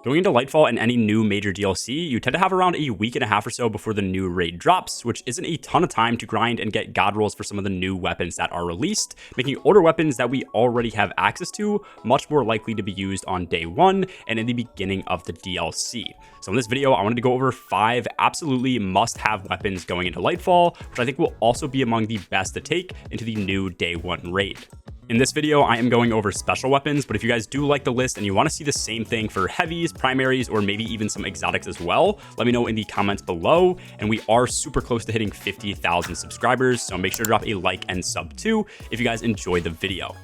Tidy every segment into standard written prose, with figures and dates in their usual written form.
Going into Lightfall and any new major DLC, you tend to have around a week and a half or so before the new raid drops, which isn't a ton of time to grind and get god rolls for some of the new weapons that are released, making older weapons that we already have access to much more likely to be used on day one and in the beginning of the DLC. So in this video, I wanted to go over 5 absolutely must-have weapons going into Lightfall, which I think will also be among the best to take into the new day one raid. In this video, I am going over special weapons, but if you guys do like the list and you want to see the same thing for heavies, primaries, or maybe even some exotics as well, let me know in the comments below. And we are super close to hitting 50,000 subscribers, so make sure to drop a like and sub too if you guys enjoy the video.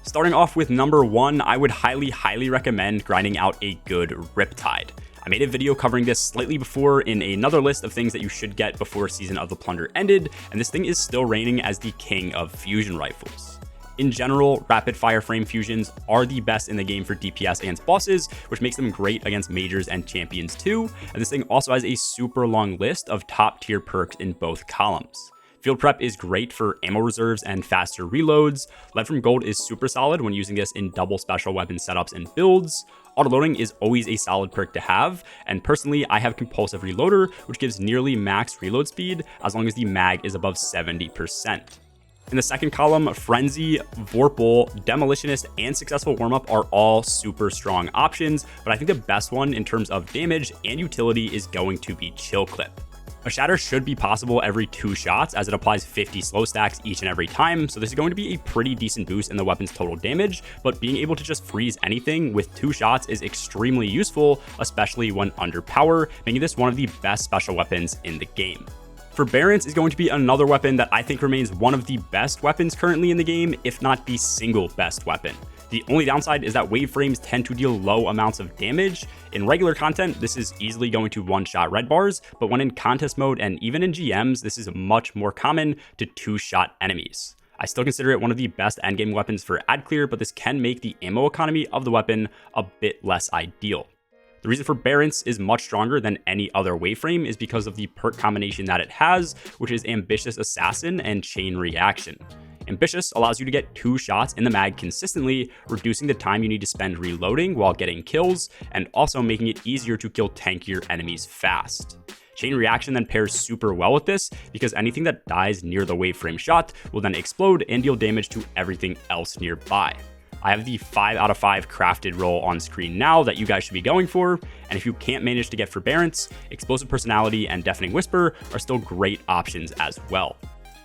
Starting off with number 1, I would highly recommend grinding out a good Riptide. I made a video covering this slightly before in another list of things that you should get before Season of the Plunder ended, and this thing is still reigning as the king of fusion rifles. In general, rapid fire frame fusions are the best in the game for DPS against bosses, which makes them great against majors and champions too, and this thing also has a super long list of top tier perks in both columns. Field prep is great for ammo reserves and faster reloads. Lead from gold is super solid when using this in double special weapon setups and builds. Autoloading is always a solid perk to have, and personally I have compulsive reloader, which gives nearly max reload speed as long as the mag is above 70%. In the second column, Frenzy, Vorpal, Demolitionist, and Successful Warm-Up are all super strong options, but I think the best one in terms of damage and utility is going to be Chill Clip. A shatter should be possible every 2 shots as it applies 50 slow stacks each and every time, so this is going to be a pretty decent boost in the weapon's total damage, but being able to just freeze anything with 2 shots is extremely useful, especially when under power, making this one of the best special weapons in the game. Forbearance is going to be another weapon that I think remains one of the best weapons currently in the game, if not the single best weapon. The only downside is that wave frames tend to deal low amounts of damage. In regular content, this is easily going to one-shot red bars, but when in contest mode and even in GMs, this is much more common to 2-shot enemies. I still consider it one of the best endgame weapons for ad clear, but this can make the ammo economy of the weapon a bit less ideal. The reason Forbearance is much stronger than any other waveframe is because of the perk combination that it has, which is Ambitious Assassin and Chain Reaction. Ambitious allows you to get 2 shots in the mag consistently, reducing the time you need to spend reloading while getting kills, and also making it easier to kill tankier enemies fast. Chain Reaction then pairs super well with this, because anything that dies near the waveframe shot will then explode and deal damage to everything else nearby. I have the 5 out of 5 crafted roll on screen now that you guys should be going for, and if you can't manage to get Forbearance, Explosive Personality and Deafening Whisper are still great options as well.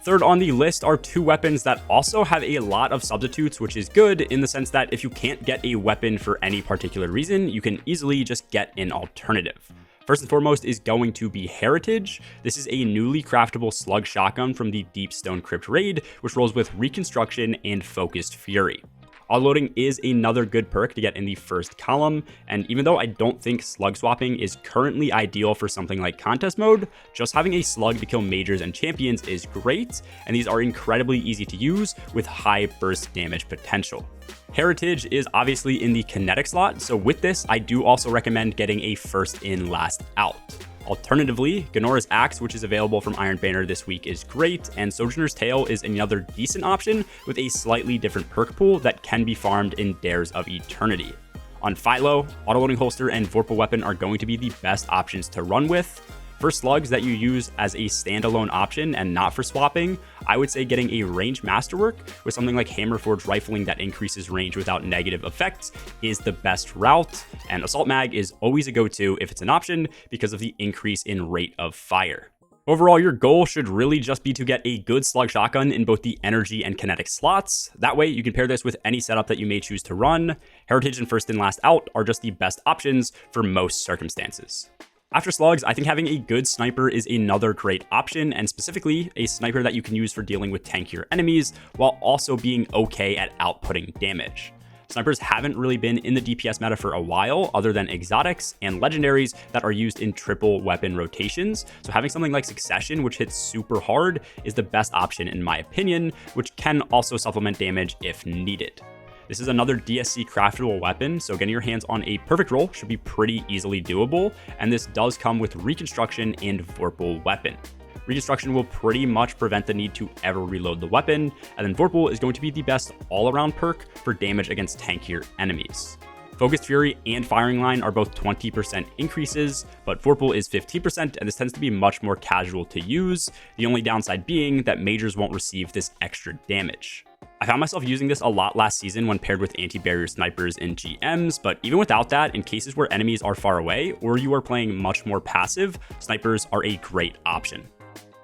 Third on the list are 2 weapons that also have a lot of substitutes, which is good in the sense that if you can't get a weapon for any particular reason, you can easily just get an alternative. First and foremost is going to be Heritage. This is a newly craftable slug shotgun from the Deep Stone Crypt raid, which rolls with Reconstruction and Focused Fury. Autoloading is another good perk to get in the first column, and even though I don't think slug swapping is currently ideal for something like contest mode, just having a slug to kill majors and champions is great, and these are incredibly easy to use with high burst damage potential. Heritage is obviously in the kinetic slot, so with this, I do also recommend getting a first in, last out. Alternatively, Ganora's Axe, which is available from Iron Banner this week, is great, and Sojourner's Tale is another decent option with a slightly different perk pool that can be farmed in Dares of Eternity. On Philo, Autoloading Holster and Vorpal Weapon are going to be the best options to run with. For slugs that you use as a standalone option and not for swapping, I would say getting a range masterwork with something like Hammerforge rifling that increases range without negative effects is the best route, and Assault Mag is always a go-to if it's an option because of the increase in rate of fire. Overall, your goal should really just be to get a good slug shotgun in both the energy and kinetic slots. That way, you can pair this with any setup that you may choose to run. Heritage and first in, last out are just the best options for most circumstances. After slugs, I think having a good sniper is another great option, and specifically a sniper that you can use for dealing with tankier enemies while also being okay at outputting damage. Snipers haven't really been in the DPS meta for a while, other than exotics and legendaries that are used in triple weapon rotations, so having something like Succession, which hits super hard, is the best option in my opinion, which can also supplement damage if needed. This is another DSC craftable weapon, so getting your hands on a perfect roll should be pretty easily doable, and this does come with Reconstruction and Vorpal Weapon. Reconstruction will pretty much prevent the need to ever reload the weapon, and then Vorpal is going to be the best all-around perk for damage against tankier enemies. Focused Fury and Firing Line are both 20% increases, but Vorpal is 15%, and this tends to be much more casual to use, the only downside being that Majors won't receive this extra damage. I found myself using this a lot last season when paired with anti-barrier snipers in GMs, but even without that, in cases where enemies are far away or you are playing much more passive, snipers are a great option.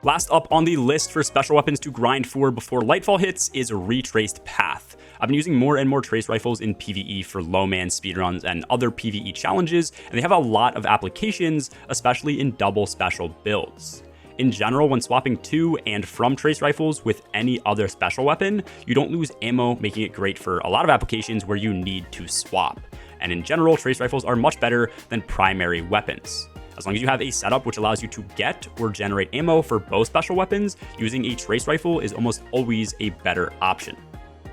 Last up on the list for special weapons to grind for before Lightfall hits is Retraced Path. I've been using more and more trace rifles in PvE for low man speedruns and other PvE challenges, and they have a lot of applications, especially in double special builds. In general, when swapping to and from trace rifles with any other special weapon, you don't lose ammo, making it great for a lot of applications where you need to swap. And in general, trace rifles are much better than primary weapons. As long as you have a setup which allows you to get or generate ammo for both special weapons, using a trace rifle is almost always a better option.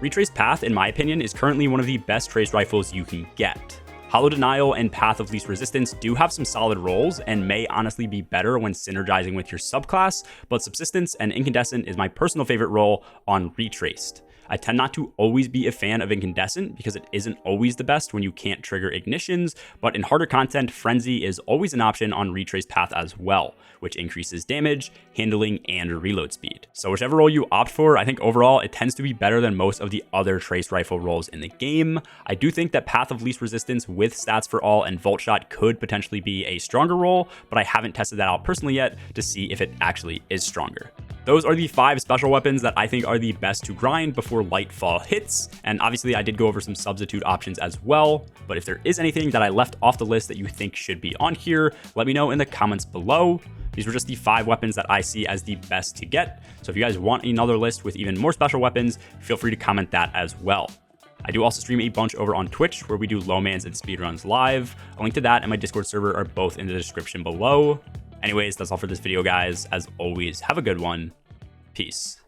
Retraced Path, in my opinion, is currently one of the best trace rifles you can get. Hollow Denial and Path of Least Resistance do have some solid roles and may honestly be better when synergizing with your subclass, but Subsistence and Incandescent is my personal favorite role on Retraced. I tend not to always be a fan of Incandescent because it isn't always the best when you can't trigger ignitions, but in harder content, Frenzy is always an option on Retraced Path as well, which increases damage, handling, and reload speed. So whichever role you opt for, I think overall it tends to be better than most of the other trace rifle roles in the game. I do think that Path of Least Resistance with Stats for All and Volt Shot could potentially be a stronger role, but I haven't tested that out personally yet to see if it actually is stronger. Those are the 5 special weapons that I think are the best to grind before Lightfall hits, and obviously I did go over some substitute options as well, but if there is anything that I left off the list that you think should be on here, let me know in the comments below. These were just the 5 weapons that I see as the best to get, so if you guys want another list with even more special weapons, feel free to comment that as well. I do also stream a bunch over on Twitch where we do low mans and speedruns live. A link to that and my Discord server are both in the description below. Anyways, that's all for this video, guys. As always, have a good one. Peace.